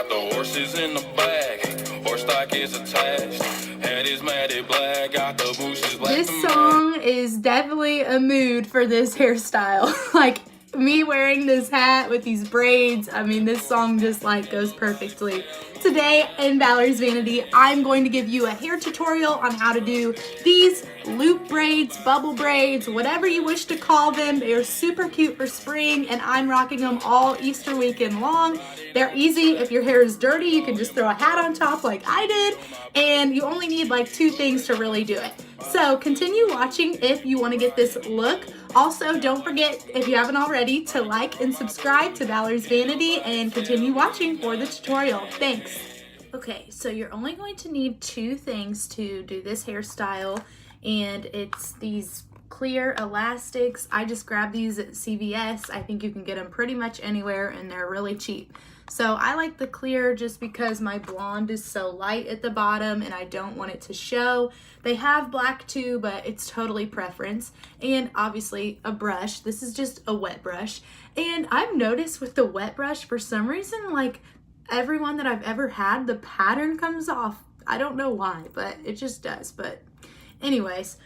Got the horses in the back, horse stock is attached. Head is matted black, got the bushes black. This song is definitely a mood for this hairstyle. Like me wearing this hat with these braids, I mean, this song just like goes perfectly. Today in Valerie's Vanity, I'm going to give you a hair tutorial on how to do these loop braids, bubble braids, whatever you wish to call them. They're super cute for spring, and I'm rocking them all Easter weekend long. They're easy. If your hair is dirty, you can just throw a hat on top like I did, and you only need like 2 things to really do it. So continue watching if you want to get this look. Also, don't forget, if you haven't already, to like and subscribe to Valerie's Vanity and continue watching for the tutorial. Thanks. Okay, so you're only going to need 2 things to do this hairstyle, and it's these clear elastics. I just grabbed these at CVS. I think you can get them pretty much anywhere, and they're really cheap. So I like the clear just because my blonde is so light at the bottom and I don't want it to show. They have black too, but it's totally preference. And obviously a brush. This is just a wet brush. And I've noticed with the wet brush, for some reason, like everyone that I've ever had, the pattern comes off. I don't know why, but it just does. But anyways,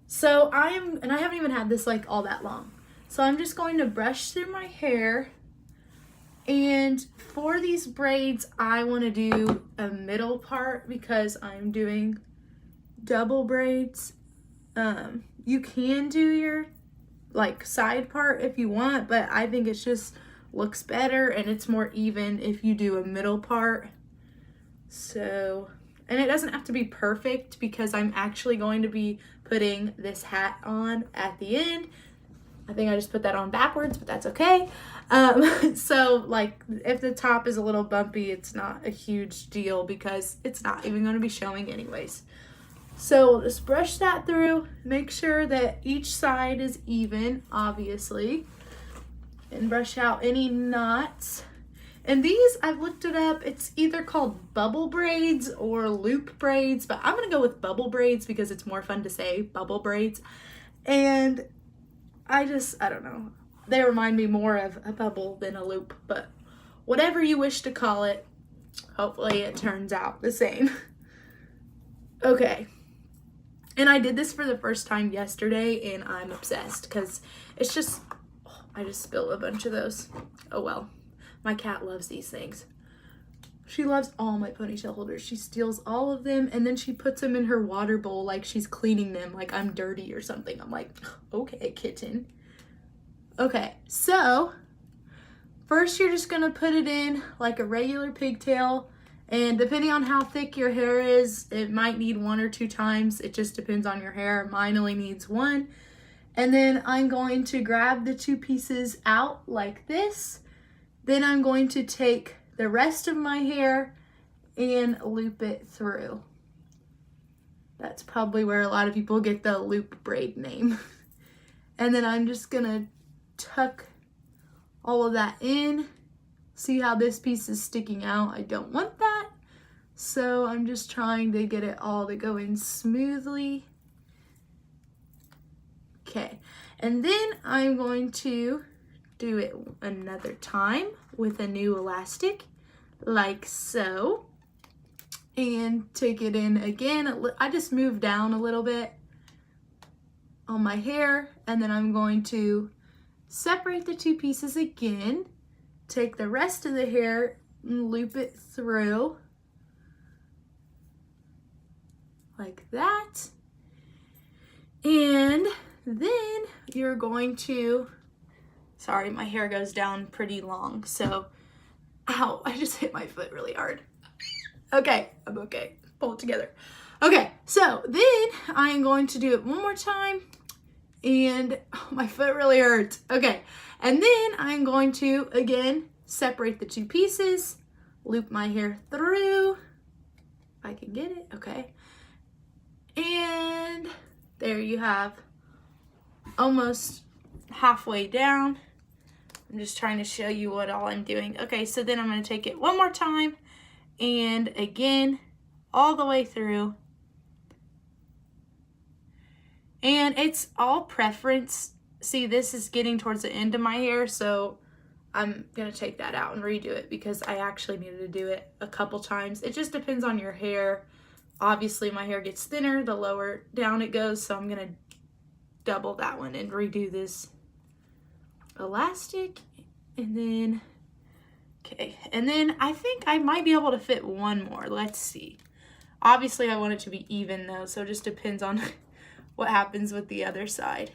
so I haven't even had this like all that long. So I'm just going to brush through my hair. And for these braids, I want to do a middle part because I'm doing double braids. You can do your like side part if you want, but I think it's just looks better and it's more even if you do a middle part. So, and it doesn't have to be perfect because I'm actually going to be putting this hat on at the end. I think I just put that on backwards, but that's okay. So like if the top is a little bumpy, it's not a huge deal because it's not even going to be showing anyways. So we'll just brush that through, make sure that each side is even, obviously, and brush out any knots. And these, I've looked it up, it's either called bubble braids or loop braids, but I'm going to go with bubble braids because it's more fun to say, bubble braids. And I don't know. They remind me more of a bubble than a loop, but whatever you wish to call it, hopefully it turns out the same. Okay. And I did this for the first time yesterday, and I'm obsessed because it's just, I just spilled a bunch of those. Oh well. My cat loves these things. She loves all my ponytail holders. She steals all of them, and then she puts them in her water bowl like she's cleaning them, like I'm dirty or something. I'm like, okay, kitten. Okay, so first you're just gonna put it in like a regular pigtail, and depending on how thick your hair is, it might need 1 or 2 times. It just depends on your hair. Mine only needs 1. And then I'm going to grab the 2 pieces out like this. Then I'm going to take the rest of my hair and loop it through. That's probably where a lot of people get the loop braid name. And then I'm just gonna tuck all of that in. See how this piece is sticking out? I don't want that. So I'm just trying to get it all to go in smoothly. Okay, and then I'm going to do it another time with a new elastic like so, and take it in again. I just moved down a little bit on my hair, and then I'm going to separate the 2 pieces again, take the rest of the hair and loop it through like that. And then you're going to, sorry, my hair goes down pretty long, so, ow, I just hit my foot really hard. Okay, I'm okay, pull it together. Okay, so then I'm going to do it one more time, and oh, my foot really hurts. Okay, and then I'm going to, again, separate the 2 pieces, loop my hair through, if I can get it, okay. And there you have almost halfway down. I'm just trying to show you what all I'm doing. Okay, so then I'm going to take it one more time and again all the way through. And it's all preference. See, this is getting towards the end of my hair, so I'm going to take that out and redo it because I actually needed to do it a couple times. It just depends on your hair. Obviously, my hair gets thinner the lower down it goes, so I'm going to double that one and redo this elastic. And then, okay, and then I think I might be able to fit one more. Let's see. Obviously, I want it to be even though, so it just depends on what happens with the other side.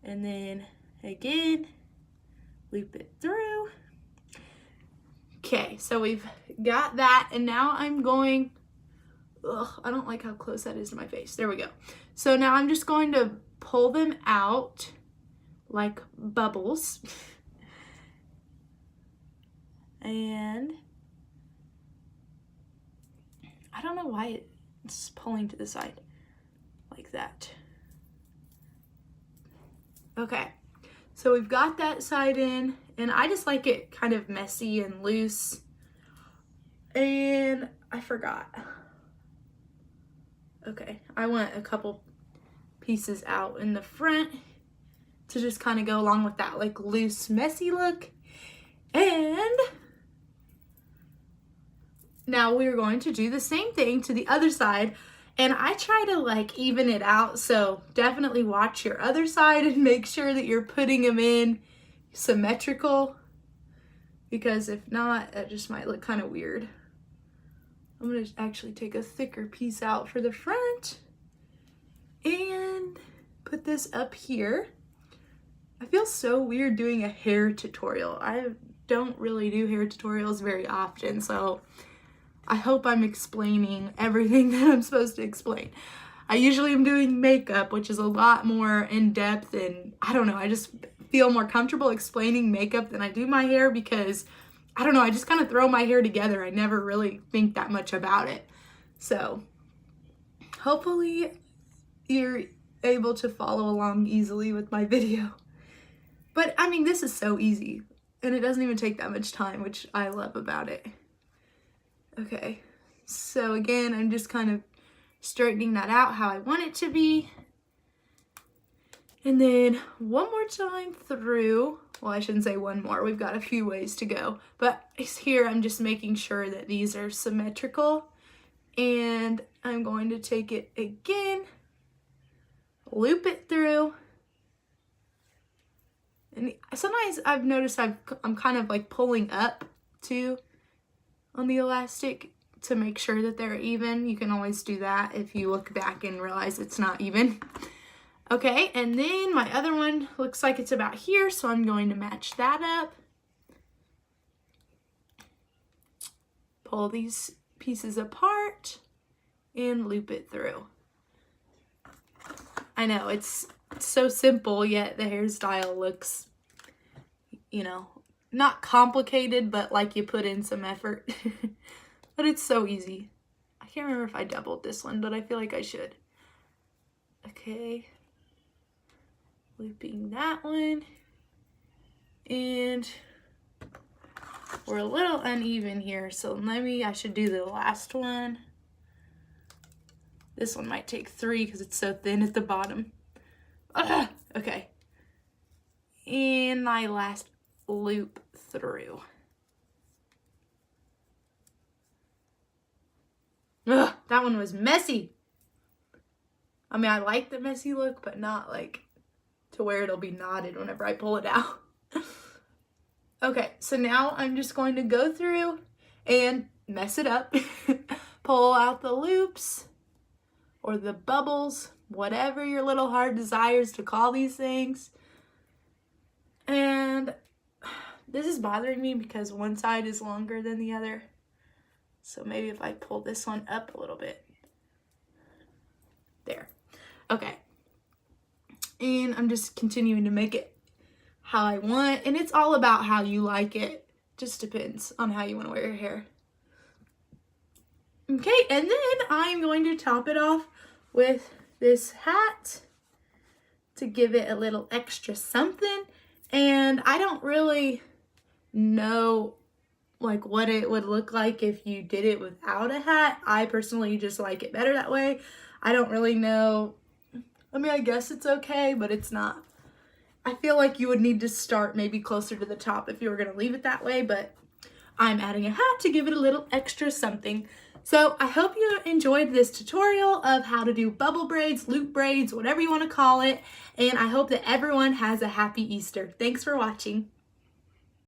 And then, again, loop it through. Okay, so we've got that, and now I'm going, I don't like how close that is to my face. There we go. So now I'm just going to pull them out like bubbles. And I don't know why it's pulling to the side like that. Okay, so we've got that side in, and I just like it kind of messy and loose. And I forgot. Okay, I want a couple pieces out in the front to just kind of go along with that like loose, messy look. And now we're going to do the same thing to the other side. And I try to like even it out, so definitely watch your other side and make sure that you're putting them in symmetrical, because if not, it just might look kind of weird. I'm gonna actually take a thicker piece out for the front and put this up here. I feel so weird doing a hair tutorial. I don't really do hair tutorials very often, so I hope I'm explaining everything that I'm supposed to explain. I usually am doing makeup, which is a lot more in-depth, and I don't know, I just feel more comfortable explaining makeup than I do my hair because, I don't know, I just kind of throw my hair together. I never really think that much about it. So hopefully you're able to follow along easily with my video. But I mean, this is so easy, and it doesn't even take that much time, which I love about it. Okay, so again, I'm just kind of straightening that out how I want it to be. And then one more time through, well, I shouldn't say one more, we've got a few ways to go, but here I'm just making sure that these are symmetrical, and I'm going to take it again, loop it through. And sometimes I've noticed I'm kind of like pulling up too on the elastic to make sure that they're even. You can always do that if you look back and realize it's not even. Okay, and then my other one looks like it's about here, so I'm going to match that up. Pull these pieces apart and loop it through. I know, it's so simple, yet the hairstyle looks, you know, not complicated, but like you put in some effort. But it's so easy. I can't remember if I doubled this one, but I feel like I should. Okay. Looping that one. And we're a little uneven here, so maybe I should do the last one. This one might take 3 because it's so thin at the bottom. Okay. And my last loop through. Ugh, that one was messy. I mean, I like the messy look, but not like to where it'll be knotted whenever I pull it out. Okay, so now I'm just going to go through and mess it up. Pull out the loops or the bubbles, whatever your little heart desires to call these things. And this is bothering me because one side is longer than the other. So maybe if I pull this one up a little bit. There. Okay. And I'm just continuing to make it how I want. And it's all about how you like it. Just depends on how you want to wear your hair. Okay, and then I'm going to top it off with this hat to give it a little extra something. And I don't really know like what it would look like if you did it without a hat. I personally just like it better that way. I don't really know. I mean, I guess it's okay, but it's not. I feel like you would need to start maybe closer to the top if you were going to leave it that way, but I'm adding a hat to give it a little extra something. So I hope you enjoyed this tutorial of how to do bubble braids, loop braids, whatever you want to call it. And I hope that everyone has a happy Easter. Thanks for watching.